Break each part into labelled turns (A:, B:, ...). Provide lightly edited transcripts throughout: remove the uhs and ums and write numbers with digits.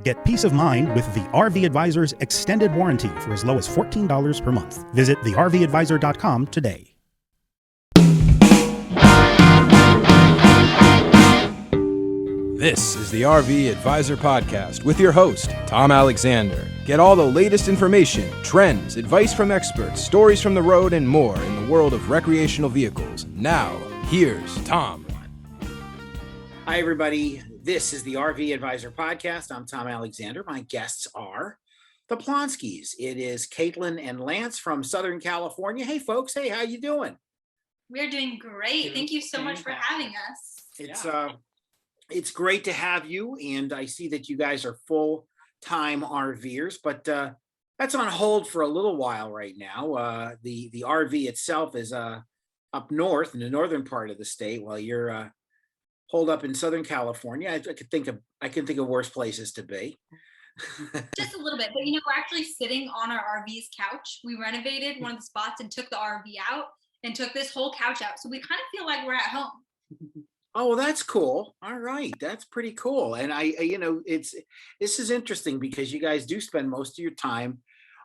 A: Get peace of mind with the RV Advisor's extended warranty for as low as $14 per month. Visit thervadvisor.com today.
B: This is the RV Advisor Podcast with your host, Tom Alexander. Get all the latest information, trends, advice from experts, stories from the road, and more in the world of recreational vehicles. Now, here's Tom.
C: Hi, everybody. This is the RV Advisor Podcast. I'm Tom Alexander. My guests are the Plonskis. It is Katelyn and Lance from Southern California. Hey, folks. Hey, how you doing?
D: We're doing great. Thank you so much for having us.
C: It's great to have you, and I see that you guys are full-time RVers, but that's on hold for a little while right now. The RV itself is up north in the northern part of the state, while you're holed up in Southern California. I can think of worse places to be.
D: Just a little bit, but we're actually sitting on our RV's couch. We renovated one of the spots and took the RV out and took this whole couch out, so we kind of feel like we're at home.
C: Oh, well, that's cool. All right. That's pretty cool. And this is interesting because you guys do spend most of your time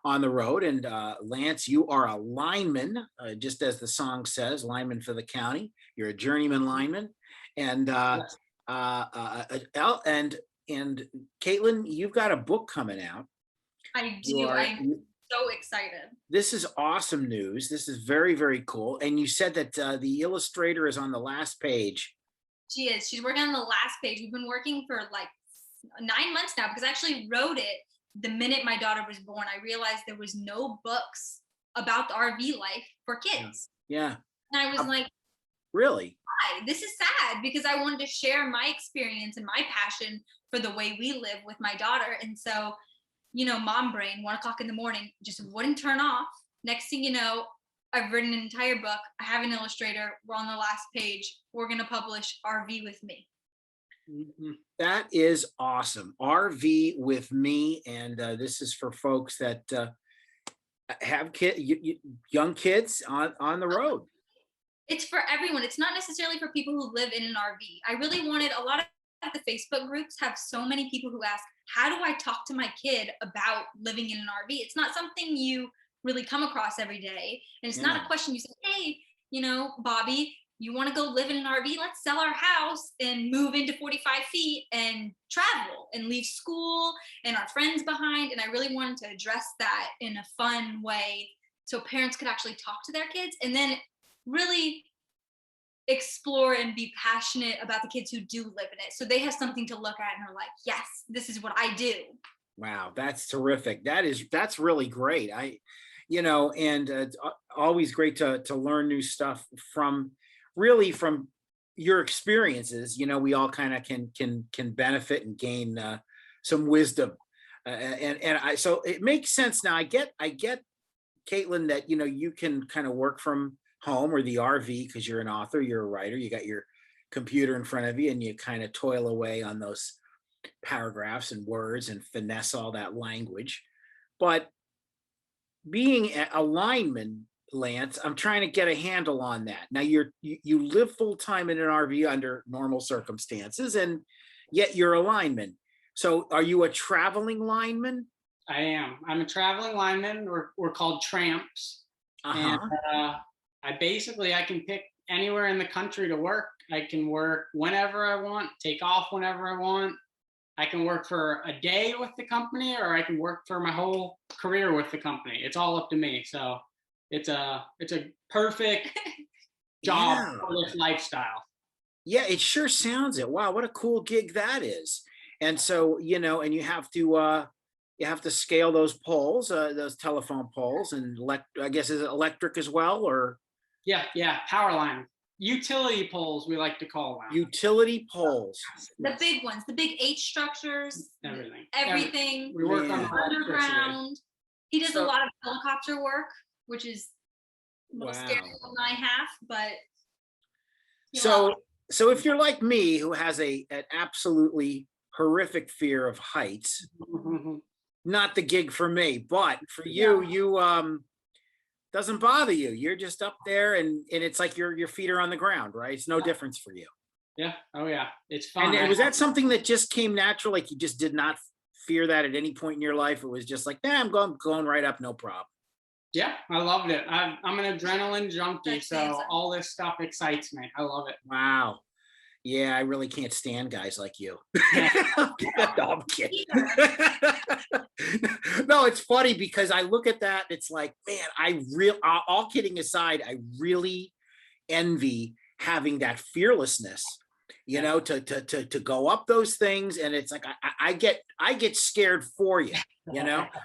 C: on the road. And Lance, you are a lineman, just as the song says, lineman for the county. You're a journeyman lineman. And and Katelyn, you've got a book coming out.
D: I do. I'm so excited.
C: This is awesome news. This is very, very cool. And you said that the illustrator is on the last page.
D: She is. She's working on the last page. We've been working for like 9 months now because I actually wrote it the minute my daughter was born. I realized there was no books about the RV life for kids.
C: Yeah.
D: And I was like,
C: really?
D: why? This is sad because I wanted to share my experience and my passion for the way we live with my daughter. And so, mom brain, 1:00 in the morning, just wouldn't turn off. Next thing you know, I've written an entire book. I have an illustrator. We're on the last page. We're going to publish RV with me.
C: That is awesome. RV with me. And this is for folks that have young kids on the road.
D: It's for everyone. It's not necessarily for people who live in an RV. I really wanted a lot of the Facebook groups have so many people who ask, how do I talk to my kid about living in an RV? It's not something you really come across every day. And it's not a question you say, hey, Bobby, you want to go live in an RV? Let's sell our house and move into 45 feet and travel and leave school and our friends behind. And I really wanted to address that in a fun way so parents could actually talk to their kids and then really explore and be passionate about the kids who do live in it. So they have something to look at and are like, yes, this is what I do.
C: Wow, that's terrific. That's really great. It's always great to learn new stuff from your experiences. We all kind of can benefit and gain some wisdom. So it makes sense now. I get Katelyn, that you can kind of work from home or the RV because you're an author, you're a writer, you got your computer in front of you and you kind of toil away on those paragraphs and words and finesse all that language. But being a lineman, Lance, I'm trying to get a handle on that. Now you live full time in an RV under normal circumstances, and yet you're a lineman. So are you a traveling lineman?
E: I am. I'm a traveling lineman. We're called tramps. And I can pick anywhere in the country to work. I can work whenever I want, take off whenever I want. I can work for a day with the company, or I can work for my whole career with the company. It's all up to me. So it's a perfect job for this lifestyle.
C: Yeah, it sure sounds it. Wow, what a cool gig that is. And so, and you have to scale those poles, those telephone poles, and I guess is it electric as well, or?
E: Yeah, power line. Utility poles, we like to call them.
C: Utility poles.
D: The big ones, the big H structures. Everything.
E: We work on
D: underground. He does a lot of helicopter work, which is a little scary than I have, but.
C: So if you're like me, who has an absolutely horrific fear of heights, not the gig for me, but for you, doesn't bother you. You're just up there and it's like your feet are on the ground, right? It's no difference for you.
E: Yeah. Oh yeah. It's fun.
C: And was that something that just came natural? Like you just did not fear that at any point in your life? It was just like, nah, I'm going right up, no problem.
E: Yeah, I loved it. I'm an adrenaline junkie,
D: That's
E: so
D: amazing.
E: all this stuff excites me. I love it.
C: Wow. Yeah, I really can't stand guys like you. No, I'm kidding. No, it's funny because I look at that, it's like, man, all kidding aside, I really envy having that fearlessness, to go up those things. And it's like, I get scared for you,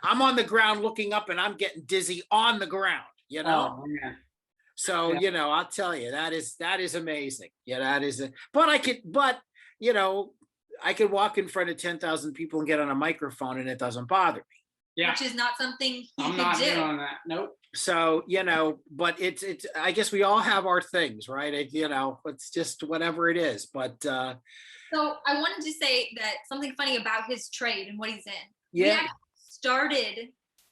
C: I'm on the ground looking up and I'm getting dizzy on the ground,
E: Oh, man.
C: So,
E: Yeah.
C: I'll tell you, that is amazing. Yeah, that is, I could walk in front of 10,000 people and get on a microphone and it doesn't bother me.
E: Yeah.
D: Which is not something he
E: I'm
D: could
E: not
D: do.
E: doing that. Nope.
C: So, but it's, I guess we all have our things, right? It's just whatever it is, but,
D: So I wanted to say that something funny about his trade and what he's in. We
C: yeah,
D: actually started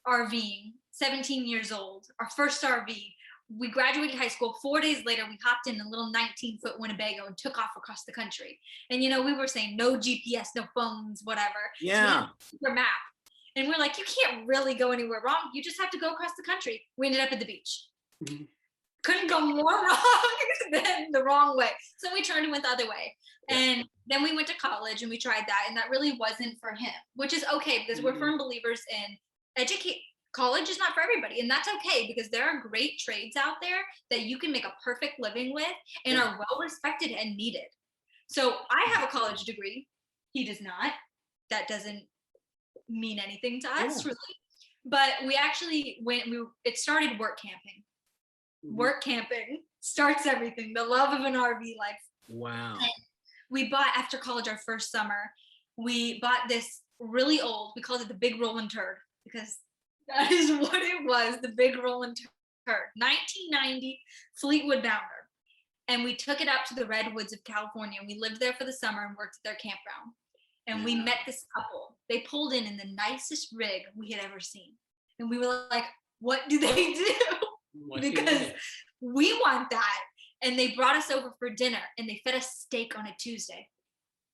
D: RVing 17 years old, our first RV. We graduated high school. 4 days later, we hopped in a little 19-foot Winnebago and took off across the country. And, we were saying no GPS, no phones, whatever.
C: yeah.
D: So we had a map. And we're like, you can't really go anywhere wrong. You just have to go across the country. We ended up at the beach.
E: Mhm.
D: Couldn't go more wrong than the wrong way. So we turned and went the other way.
C: Yeah.
D: And then we went to college and we tried that. And that really wasn't for him, which is okay because we're firm believers in college is not for everybody. And that's okay because there are great trades out there that you can make a perfect living with and are well respected and needed. So I have a college degree. He does not. That doesn't mean anything to us, really. But we actually it started work camping. Work camping starts everything. The love of an RV life.
C: Wow.
D: And we bought, after college, our first summer, we bought this really old, we called it the big rolling turd because that is what it was, the big rolling turd. 1990 Fleetwood Bounder. And we took it out to the redwoods of California. And we lived there for the summer and worked at their campground. And we met this couple. They pulled in the nicest rig we had ever seen. And we were like, what do they do? Because we want that. And they brought us over for dinner and they fed us steak on a Tuesday.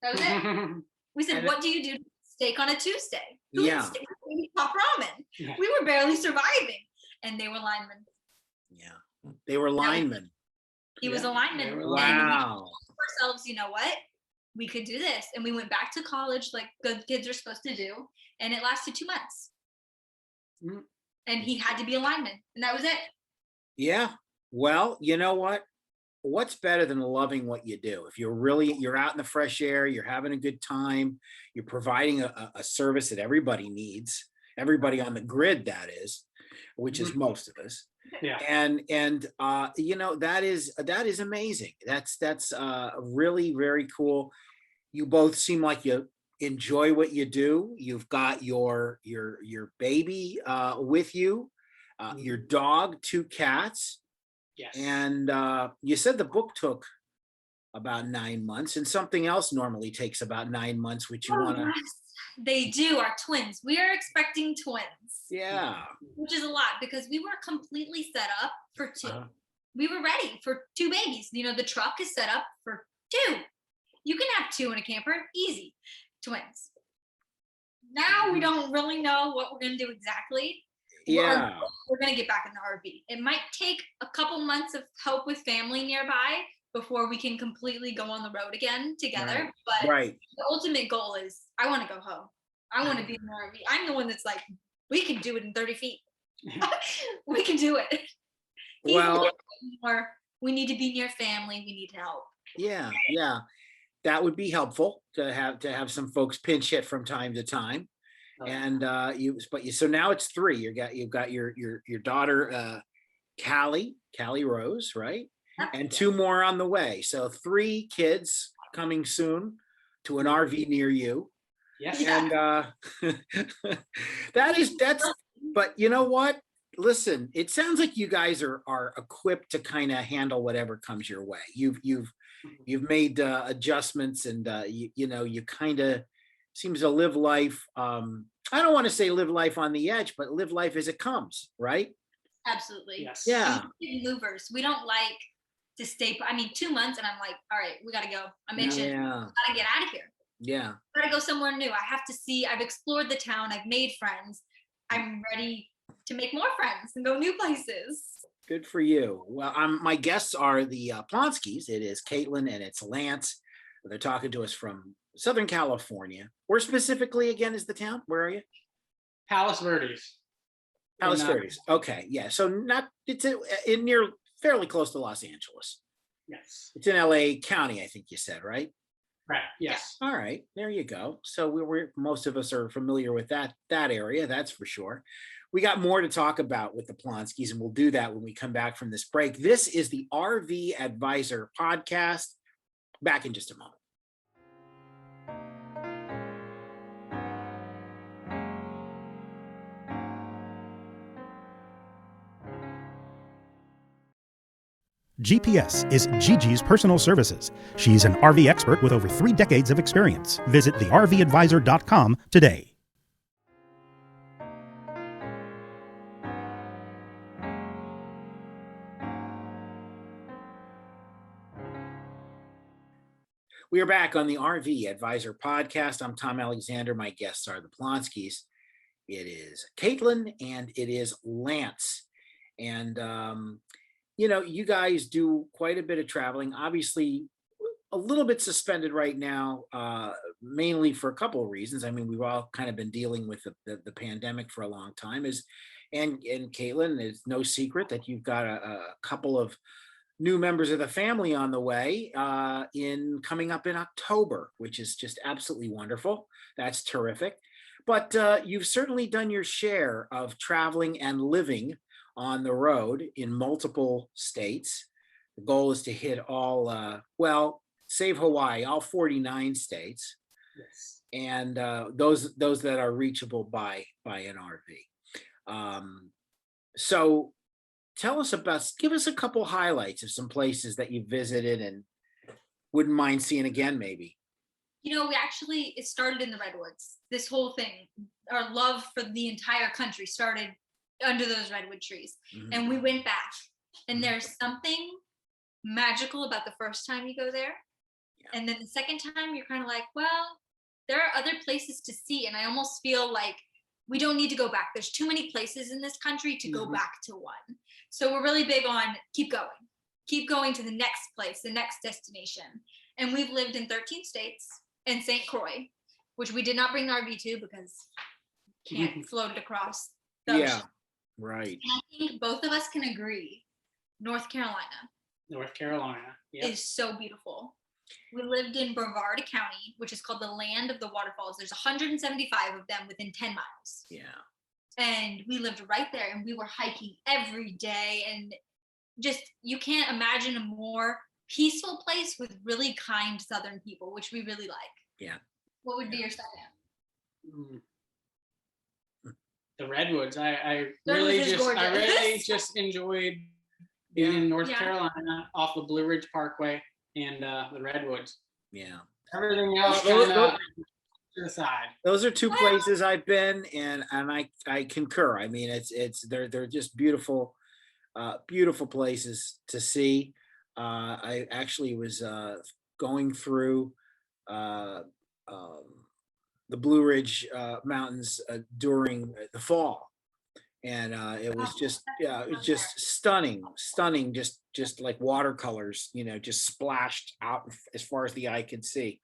D: That was it. We said, what do you do to steak on a Tuesday? Who eats steak? We eat pop ramen.
E: Yeah.
D: We were barely surviving. And they were linemen.
C: Yeah. They were linemen.
D: He was a lineman.
E: Wow.
D: And we told ourselves, you know what? We could do this. And we went back to college like good kids are supposed to do. And it lasted 2 months. And he had to be a lineman. And that was it.
C: Yeah. Well, you know what? What's better than loving what you do? If you're out in the fresh air, you're having a good time, you're providing a service that everybody needs, everybody on the grid, that is, which is most of us.
E: Yeah.
C: And that is amazing. That's really very cool. You both seem like you enjoy what you do. You've got your baby with you, your dog, 2 cats.
E: Yes.
C: And you said the book took about 9 months, and something else normally takes about 9 months, which you want to.
D: Yes, they do. Our twins. We are expecting twins.
C: Yeah.
D: Which is a lot because we were completely set up for 2. We were ready for 2 babies. The truck is set up for 2. You can have 2 in a camper, easy. Twins. Now we don't really know what we're going to do exactly.
C: Yeah.
D: We're going to get back in the RV. It might take a couple months of help with family nearby before we can completely go on the road again together. But the ultimate goal is I want to go home. I want to be in the RV. I'm the one that's like, we can do it in 30 feet. We can do it.
C: Well,
D: we need to be near family. We need help.
C: Yeah. That would be helpful to have some folks pinch hit from time to time. And so now it's 3. You've got your daughter Callie Rose, right? And 2 more on the way. So 3 kids coming soon to an RV near you.
E: Yes.
C: And but you know what? Listen, it sounds like you guys are equipped to kind of handle whatever comes your way. You've made adjustments, and you kind of seems to live life. I don't want to say live life on the edge, but live life as it comes, right?
D: Absolutely.
E: Yes.
C: Yeah.
D: Movers. We don't like to stay. 2 months, and I'm like, all right, we gotta go. I'm itching.
C: Yeah.
D: Gotta get out of here.
C: Yeah.
D: Gotta go somewhere new. I have to see, I've explored the town, I've made friends. I'm ready to make more friends and go new places.
C: Good for you. Well, my guests are the Plonskis. It is Katelyn and it's Lance. They're talking to us from Southern California. Where specifically again is the town? Where are you?
E: Palos Verdes.
C: Palos Verdes. Okay, yeah. So it's in near fairly close to Los Angeles.
E: Yes.
C: It's in LA County, I think you said, right?
E: Right. Yes.
C: All right, there you go. So we're most of us are familiar with that area, that's for sure. We got more to talk about with the Plonskis, and we'll do that when we come back from this break. This is the RV Advisor podcast. Back in just a moment.
A: GPS is Gigi's personal services. She's an RV expert with over 3 decades of experience. Visit thervadvisor.com today.
C: We are back on the RV Advisor podcast. I'm Tom Alexander. My guests are the Plonskis. It is Katelyn and it is Lance. And, you guys do quite a bit of traveling. Obviously, a little bit suspended right now, mainly for a couple of reasons. I mean, we've all kind of been dealing with the pandemic for a long time. And Katelyn, it's no secret that you've got a couple of new members of the family on the way coming up in October, which is just absolutely wonderful. That's terrific. But you've certainly done your share of traveling and living on the road in multiple states. The goal is to hit all, save Hawaii, all 49 states.
E: Yes.
C: And those that are reachable by an RV. So give us a couple highlights of some places that you visited and wouldn't mind seeing again, maybe.
D: It started in the Redwoods. This whole thing, our love for the entire country started under those redwood trees.
C: Mhm.
D: And we went back. And there's something magical about the first time you go there.
C: Yeah.
D: And then the second time you're kind of like, well, there are other places to see. And I almost feel like we don't need to go back. There's too many places in this country to go back to one. So we're really big on keep going to the next place, the next destination. And we've lived in 13 states and St. Croix, which we did not bring the RV to because can't float it across the ocean.
C: Right.
D: And I think both of us can agree, North Carolina
E: Yep.
D: is so beautiful. We lived in Brevard County, which is called the Land of the Waterfalls. There's 175 of them within 10 miles.
C: Yeah.
D: And we lived right there and we were hiking every day. And just, you can't imagine a more peaceful place with really kind Southern people, which we really like.
C: Yeah.
D: What would be your second?
E: The Redwoods. I
D: Redwoods
E: really just enjoyed being in North Carolina off the Blue Ridge Parkway and the Redwoods.
C: Yeah.
E: Everything else to the side.
C: Those are two places I've been, and I concur. I mean, they're just beautiful, beautiful places to see. I actually was going through the Blue Ridge Mountains during the fall, and it was just stunning, just like watercolors, just splashed out as far as the eye could see.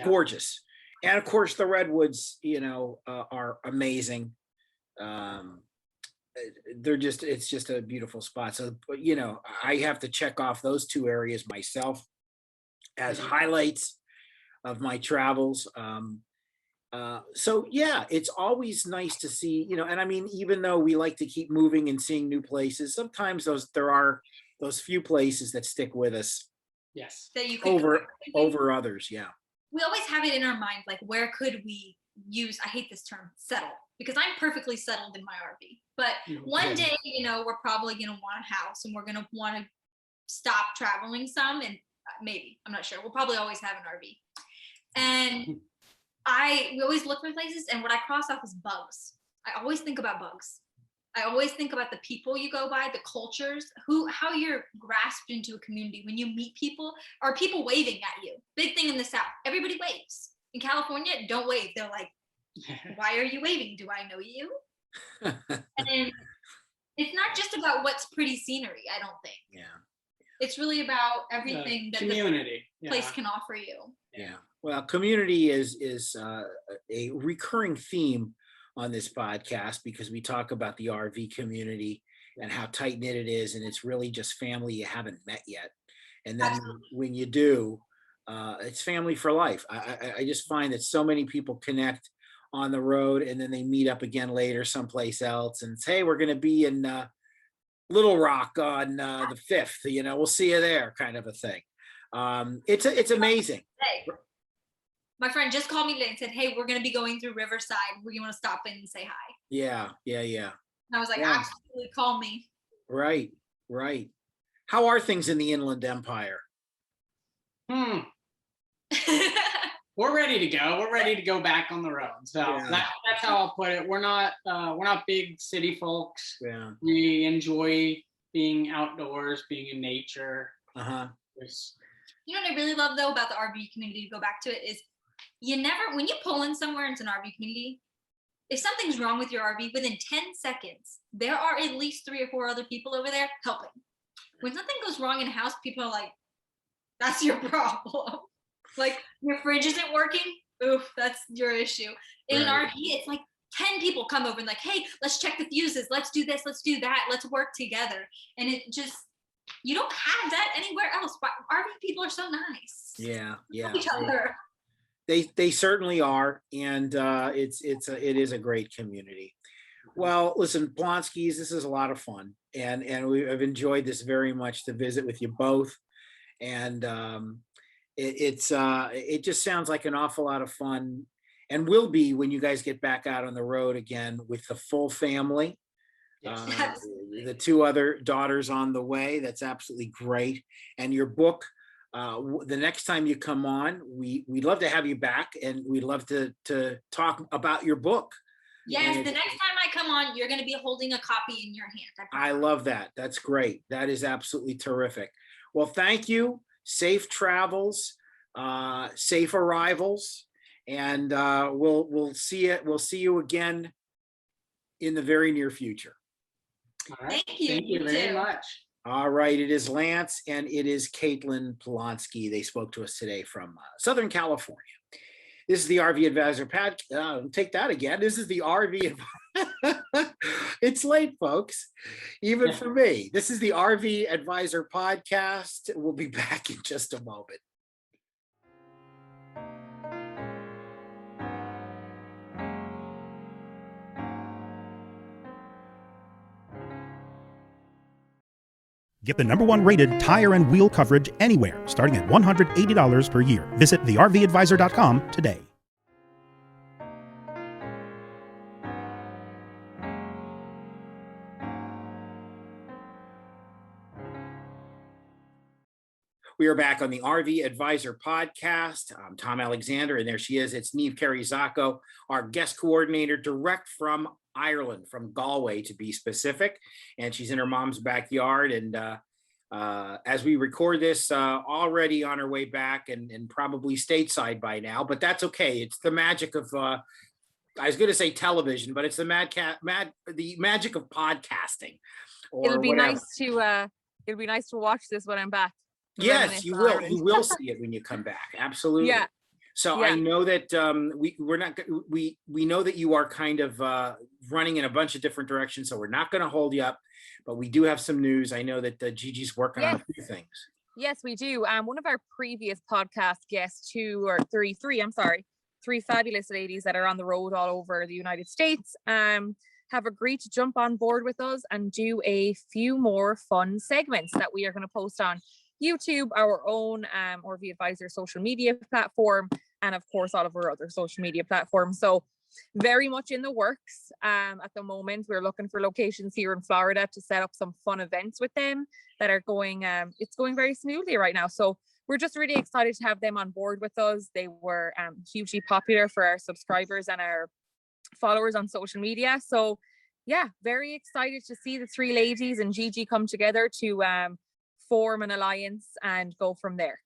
C: Gorgeous. And of course the redwoods, are amazing. It's just a beautiful spot. So, I have to check off those two areas myself as highlights of my travels. It's always nice to see, and I mean, even though we like to keep moving and seeing new places, sometimes there are those few places that stick with us.
E: Yes.
D: That you
C: over others. Yeah.
D: We always have it in our mind, like, where could we use, I hate this term, settle, because I'm perfectly settled in my RV. But one day, we're probably going to want a house and we're going to want to stop traveling some, and maybe, I'm not sure. We'll probably always have an RV. And we always look for places, and what I cross off is bugs. I always think about bugs. I always think about the people you go by, the cultures, how you're grasped into a community. When you meet people, are people waving at you? Big thing in the South, everybody waves. In California, don't wave. They're like, why are you waving? Do I know you? And it's not just about what's pretty scenery, I don't think.
C: Yeah.
D: It's really about everything that
E: community
D: the place can offer you.
C: Yeah. Well, community is a recurring theme on this podcast, because we talk about the RV community and how tight knit it is, and it's really just family you haven't met yet. And then when you do, it's family for life. I just find that so many people connect on the road, and then they meet up again later someplace else and say, hey, we're going to be in Little Rock on the 5th, we'll see you there, kind of a thing. It's amazing.
D: Hey, my friend just called me today and said, hey, we're going to be going through Riverside. You want to stop in and say hi?
C: Yeah.
D: And I was like, absolutely, call me.
C: Right. How are things in the Inland Empire?
E: We're ready to go. We're ready to go back on the road. So that's how I'll put it. We're not big city folks.
C: Yeah.
E: We enjoy being outdoors, being in nature.
D: You know what I really love though about the RV community, to go back to it, is when you pull in somewhere into an RV community, if something's wrong with your RV, within 10 seconds, there are at least 3 or 4 other people over there helping. When something goes wrong in a house, people are like, that's your problem. Like, your fridge isn't working, oof, that's your issue. In an RV, it's like 10 people come over and like, hey, let's check the fuses, let's do this, let's do that, let's work together. And it just, you don't have that anywhere else. But RV people are so nice.
C: Yeah.
D: Each other.
C: They certainly are, and it is a great community. Well, listen, Plonskis, this is a lot of fun, and I've enjoyed this very much, to visit with you both, and it just sounds like an awful lot of fun, and will be when you guys get back out on the road again with the full family. The 2 other daughters on the way. That's absolutely great. And your book, the next time you come on, we'd love to have you back, and we'd love to talk about your book.
D: Yes, the next time I come on, you're going to be holding a copy in your hand.
C: I love that. That's great. That is absolutely terrific. Well, thank you. Safe travels, safe arrivals, and we'll see it. We'll see you again in the very near future.
E: All right.
D: Thank you.
E: Thank you very much.
C: All right. It is Lance and it is Katelyn Plonski. They spoke to us today from Southern California. This is the RV Advisor take that again. This is the RV. It's late, folks, even for me. This is the RV Advisor podcast. We'll be back in just a moment.
A: Get the #1 rated tire and wheel coverage anywhere, starting at $180 per year. Visit thervadvisor.com today.
C: We are back on the RV Advisor podcast. I'm Tom Alexander, and there she is. It's Neve Carey-Zacco, our guest coordinator, direct from Ireland, from Galway to be specific. And she's in her mom's backyard. And as we record this, already on her way back and probably stateside by now, but that's okay. It's the magic of, I was going to say television, but it's the magic of podcasting.
F: It'll be nice to watch this when I'm back.
C: Yes, you will. You will see it when you come back. Absolutely.
F: Yeah.
C: So I know that we know that you are kind of running in a bunch of different directions, so we're not going to hold you up, but we do have some news. I know that Gigi's working on a few things.
F: Yes, we do. One of our previous podcast guests, three fabulous ladies that are on the road all over the United States, have agreed to jump on board with us and do a few more fun segments that we are going to post on YouTube, our own RV Advisor social media platform, and of course all of our other social media platforms. So very much in the works at the moment. We're looking for locations here in Florida to set up some fun events with them that are going it's going very smoothly right now. So we're just really excited to have them on board with us. They were hugely popular for our subscribers and our followers on social media. So yeah, very excited to see the three ladies and Gigi come together to form an alliance and go from there.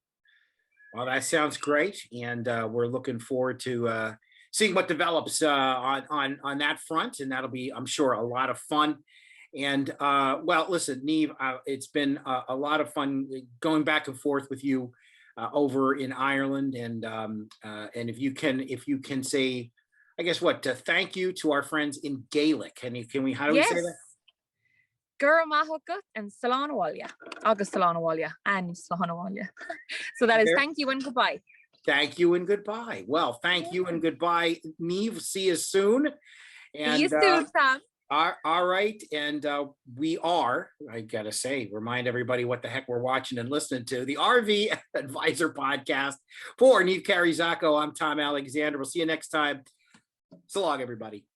C: Well, that sounds great, and we're looking forward to seeing what develops on that front, and that'll be, I'm sure, a lot of fun. And well, listen, Neve, it's been a lot of fun going back and forth with you over in Ireland, and if you can say, I guess thank you to our friends in Gaelic. Can we how do we say that?
F: Guramahuka and Salanawalia. August Salanawalia and Salanawalia. So that is thank you and goodbye.
C: Thank you and goodbye. Well, thank you and goodbye, Neve. See you soon. And,
F: see you soon, Tom.
C: All right. And we are, I got to say, remind everybody what the heck we're watching and listening to. The RV Advisor Podcast. For Neve Carrie Zacco, I'm Tom Alexander. We'll see you next time. So long, everybody.